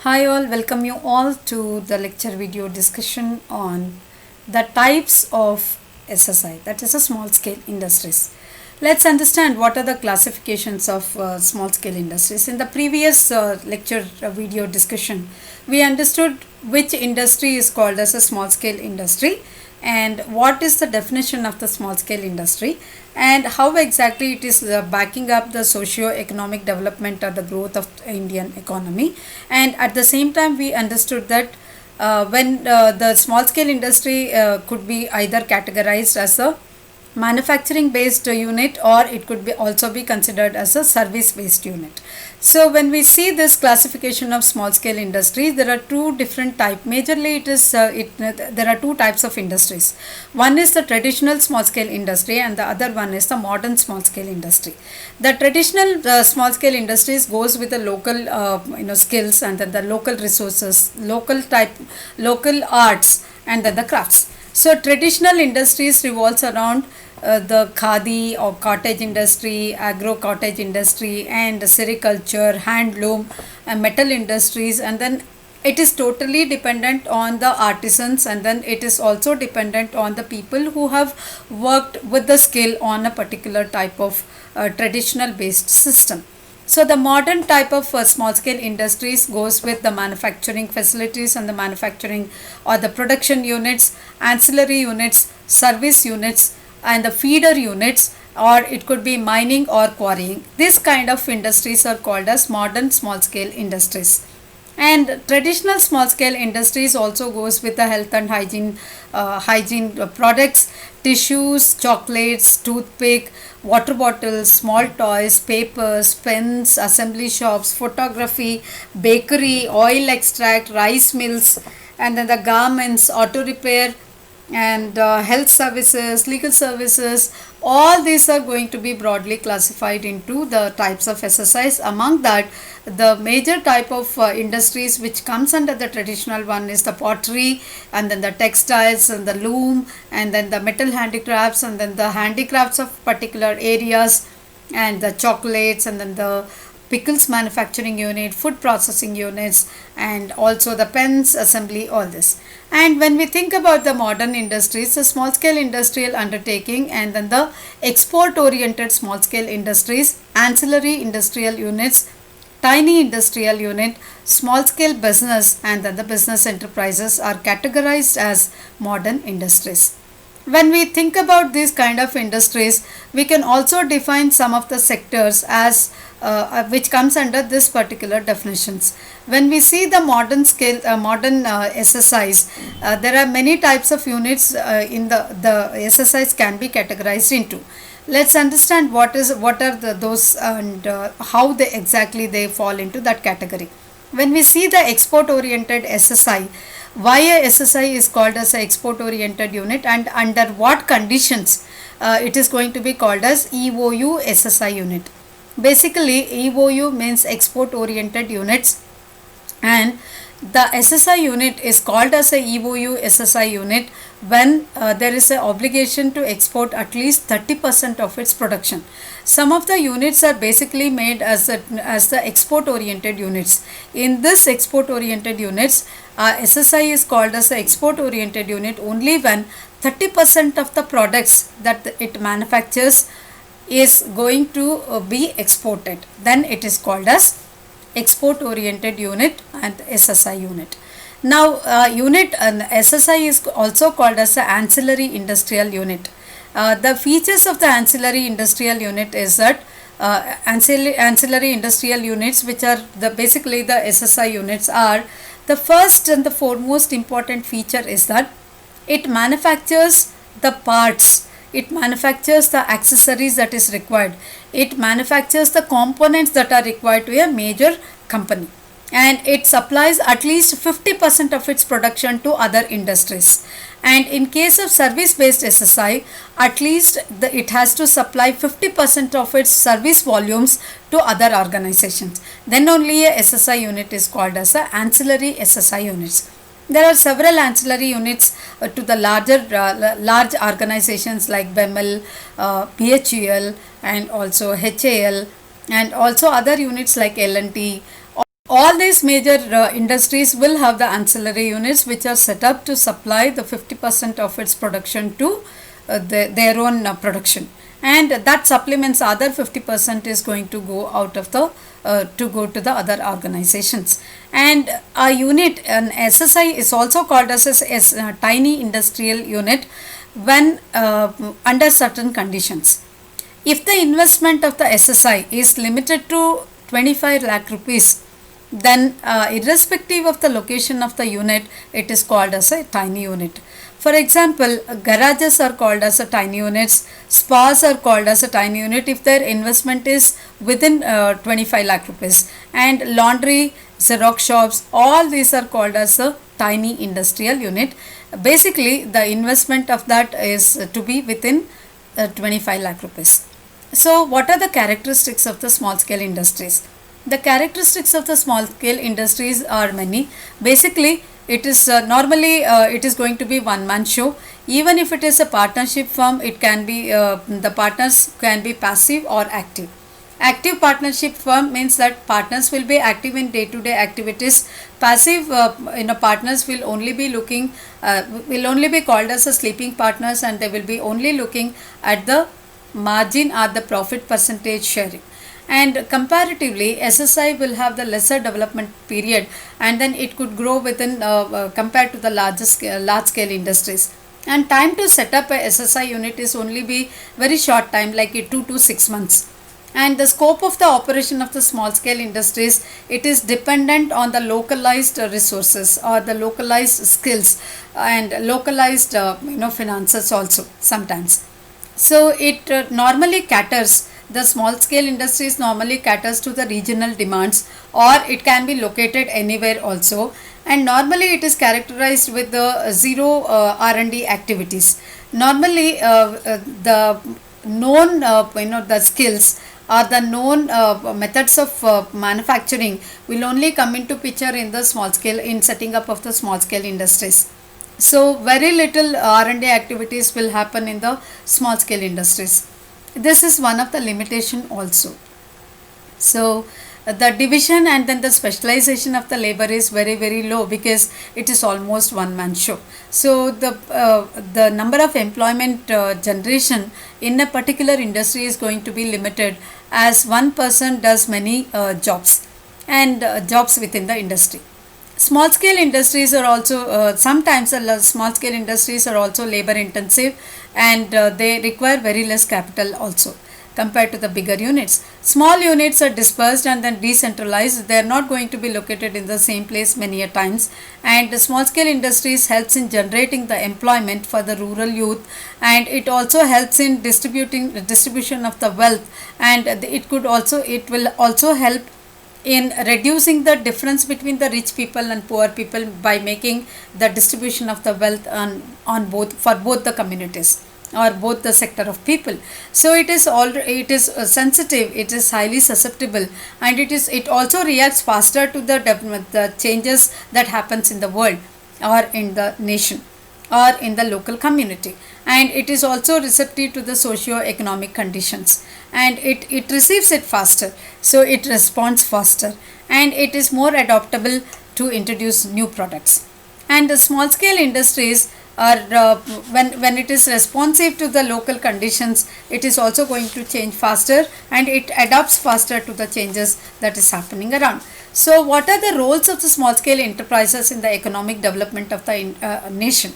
Hi all, welcome you all to the lecture video discussion on the types of SSI, that is a small scale industries. Let's understand what are the classifications of small scale industries. In the previous lecture video discussion, we understood which industry is called as a small scale industry and what is the definition of the small scale industry and how exactly it is backing up the socio-economic development or the growth of Indian economy. And at the same time we understood that when the small scale industry could be either categorized as a manufacturing based unit or it could be also be considered as a service based unit. So when we see this classification of small scale industries, there are two different types. Majorly there are two types of industries. One is the traditional small scale industry and the other one is the modern small scale industry. The traditional small scale industries goes with the local skills and then the local resources, local arts and then the crafts. So traditional industries revolves around the khadi or cottage industry, agro cottage industry and sericulture, handloom and metal industries, and then it is totally dependent on the artisans and then it is also dependent on the people who have worked with the skill on a particular type of traditional based system. So the modern type of small scale industries goes with the manufacturing facilities and the manufacturing or the production units, ancillary units, service units and the feeder units, or it could be mining or quarrying. This kind of industries are called as modern small scale industries. And traditional small scale industries also goes with the health and hygiene products, tissues, chocolates, toothpick, water bottles, small toys, papers, pens, assembly shops, photography, bakery, oil extract, rice mills, and then the garments, auto repair, and health services, legal services. All these are going to be broadly classified into the types of SSIs. Among that, the major type of industries which comes under the traditional one is the pottery and then the textiles and the loom and then the metal handicrafts and then the handicrafts of particular areas and the chocolates and then the pickles manufacturing unit, food processing units, and also the pens assembly, all this. And when we think about the modern industries, the small scale industrial undertaking and then the export oriented small scale industries, ancillary industrial units, tiny industrial unit, small scale business and then the business enterprises are categorized as modern industries. When we think about these kind of industries, we can also define some of the sectors as which comes under this particular definitions. When we see the modern SSIs, there are many types of units in the SSIs can be categorized into. Let's understand what are those and how they exactly they fall into that category. When we see the export oriented SSI, why a SSI is called as an export oriented unit and under what conditions it is going to be called as EOU SSI unit. Basically, EOU means export oriented units, and the SSI unit is called as a EOU SSI unit when there is an obligation to export at least 30% of its production. Some of the units are basically made as the export oriented units. In this export oriented units, SSI is called as the export oriented unit only when 30% of the products that it manufactures is going to be exported. Then it is called as export oriented unit and SSI unit. Now unit and SSI is also called as the ancillary industrial unit. The features of the ancillary industrial unit is that ancillary industrial units, which are basically the SSI units, are the first and the foremost important feature is that it manufactures the parts, it manufactures the accessories that is required, it manufactures the components that are required to a major company, and it supplies at least 50% of its production to other industries. And in case of service based SSI, at least it has to supply 50% of its service volumes to other organizations. Then only a SSI unit is called as a ancillary SSI units. There are several ancillary units to the large organizations like BEML, BHEL and also HAL, and also other units like L&T. All these major industries will have the ancillary units which are set up to supply the 50% of its production to their own production, and that supplements other 50% is going to go out of the to go to the other organizations. And a unit, an SSI, is also called as a tiny industrial unit when under certain conditions. If the investment of the SSI is limited to 25 lakh rupees, then irrespective of the location of the unit, it is called as a tiny unit. For example, garages are called as a tiny units, spas are called as a tiny unit if their investment is within 25 lakh rupees, and laundry, Xerox shops, all these are called as a tiny industrial unit. Basically, the investment of that is to be within 25 lakh rupees. So, what are the characteristics of the small scale industries? The characteristics of the small scale industries are many. Basically, it is normally it is going to be one man show. Even if it is a partnership firm, it can be the partners can be passive or active. Active partnership firm means that partners will be active in day-to-day activities. Passive partners will only be looking will only be called as a sleeping partners, and they will be only looking at the margin or the profit percentage sharing. And comparatively, SSI will have the lesser development period, and then it could grow within compared to the large scale industries. And time to set up a SSI unit is only be very short time, like 2 to 6 months. And the scope of the operation of the small scale industries, it is dependent on the localized resources or the localized skills and localized finances also sometimes. So it normally caters, the small scale industries normally caters to the regional demands, or it can be located anywhere also, and normally it is characterized with the zero R&D activities. Normally the known the skills or the known methods of manufacturing will only come into picture in the small scale, in setting up of the small scale industries. So very little R&D activities will happen in the small scale industries. This is one of the limitation also. So the division and then the specialization of the labor is very low, because it is almost one man show. So the number of employment generation in a particular industry is going to be limited, as one person does many jobs and jobs within the industry. Small scale industries are also sometimes small scale industries are also labor intensive, and they require very less capital also compared to the bigger units. Small units are dispersed and then decentralized. They are not going to be located in the same place many a times, and the small scale industries helps in generating the employment for the rural youth, and it also helps in distribution of the wealth, and it will also help in reducing the difference between the rich people and poor people by making the distribution of the wealth on both, for both the communities or both the sector of people. So it is sensitive, it is highly susceptible, and it also reacts faster to the changes that happens in the world or in the nation or in the local community, and it is also receptive to the socio-economic conditions, and it receives it faster, so it responds faster, and it is more adaptable to introduce new products. And the small scale industries are when it is responsive to the local conditions, it is also going to change faster, and it adapts faster to the changes that is happening around. So what are the roles of the small scale enterprises in the economic development of the nation?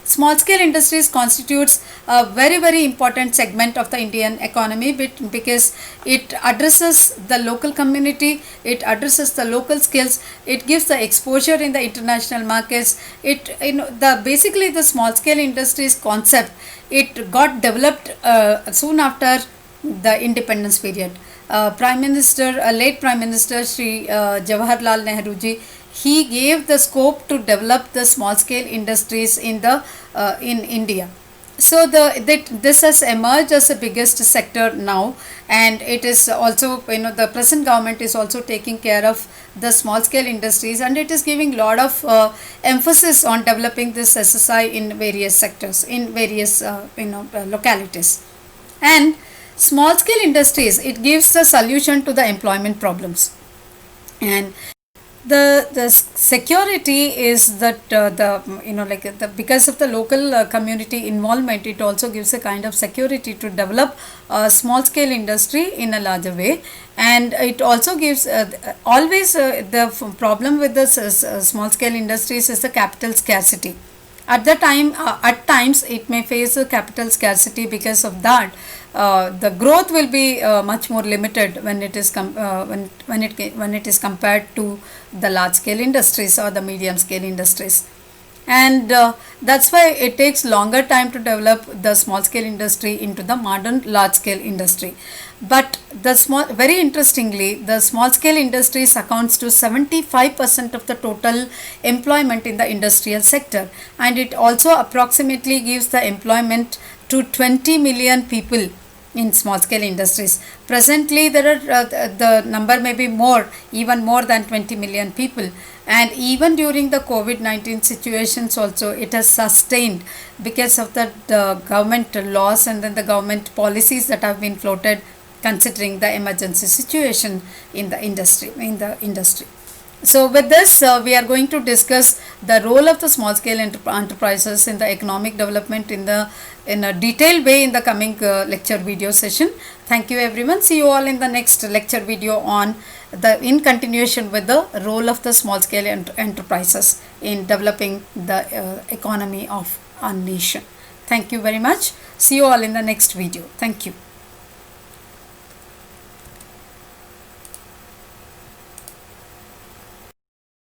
Small scale industries constitutes a very important segment of the Indian economy, because it addresses the local community, it addresses the local skills, it gives the exposure in the international markets. Basically the small scale industries concept, it got developed soon after the independence period. Late Prime Minister Shri Jawaharlal Nehru ji, he gave the scope to develop the small scale industries in India. So this has emerged as the biggest sector now, and it is also, the present government is also taking care of the small scale industries, and it is giving lot of emphasis on developing this SSI in various sectors, in various localities. And small scale industries, it gives the solution to the employment problems. And The security is that the like because of the local community involvement, it also gives a kind of security to develop a small scale industry in a larger way. And it also gives always the problem with the small scale industries is the capital scarcity. At times it may face a capital scarcity. Because of that, the growth will be much more limited when it is when it is compared to the large scale industries or the medium scale industries. And that's why it takes longer time to develop the small scale industry into the modern large scale industry. But very interestingly, the small scale industries accounts to 75% of the total employment in the industrial sector, and it also approximately gives the employment to 20 million people in small scale industries. Presently, there are the number may be more, even more than 20 million people. And even during the COVID-19 situations also, it has sustained because of the government laws and then the government policies that have been floated considering the emergency situation in the industry. So with this, we are going to discuss the role of the small scale enterprises in the economic development in a detailed way in the coming lecture video session. Thank you everyone. See you all in the next lecture video on in continuation with the role of the small scale enterprises in developing the economy of our nation. Thank you very much. See you all in the next video. Thank you.